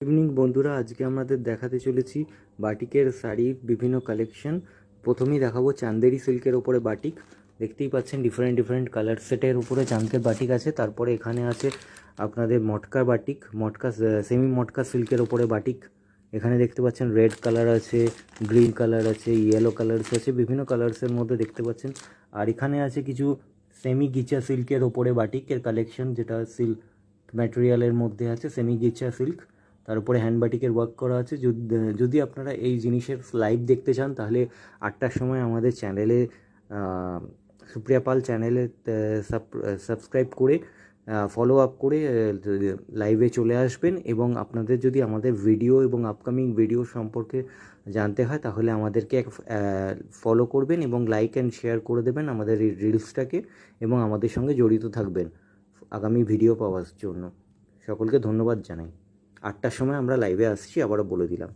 Evening বন্ধুরা, আজকে আমাদের দেখাতে চলেছি বাটিকের শাড়ির বিভিন্ন কালেকশন। প্রথমেই দেখাবো চান্দেরি সিল্কের ওপরে বাটিক। দেখতেই পাচ্ছেন ডিফারেন্ট ডিফারেন্ট কালার সেটের উপরে চান্দের বাটিক আছে। তারপরে এখানে আছে আপনাদের মটকা বাটিক, মটকা সেমি মটকা সিল্কের ওপরে বাটিক। এখানে দেখতে পাচ্ছেন রেড কালার আছে, গ্রিন কালার আছে, ইয়েলো কালার্স আছে, বিভিন্ন কালার্সের মধ্যে দেখতে পাচ্ছেন। আর এখানে আছে কিছু সেমি গিচা সিল্কের ওপরে বাটিকের কালেকশন, যেটা সিল্ক ম্যাটেরিয়ালের মধ্যে আছে, সেমি গিচা সিল্ক। তার উপরে হ্যান্ড বাটিকের ওয়ার্ক করা আছে। যদি আপনারা এই জিনিসের লাইভ দেখতে চান তাহলে 8টার সময় আমাদের চ্যানেলে, সুপ্রিয়া পাল চ্যানেলে সাবস্ক্রাইব করে ফলো আপ করে লাইভে চলে আসবেন। এবং আপনাদের যদি আমাদের ভিডিও এবং আপকামিং ভিডিও সম্পর্কে জানতে হয় তাহলে আমাদেরকে ফলো করবেন এবং লাইক অ্যান্ড শেয়ার করে দেবেন আমাদের এই রিলসটাকে, এবং আমাদের সঙ্গে জড়িত থাকবেন আগামী ভিডিও পাওয়ার জন্য। সকলকে ধন্যবাদ জানাই। 8টার সময় আমরা লাইভে আসছি, আবারও বলে দিলাম।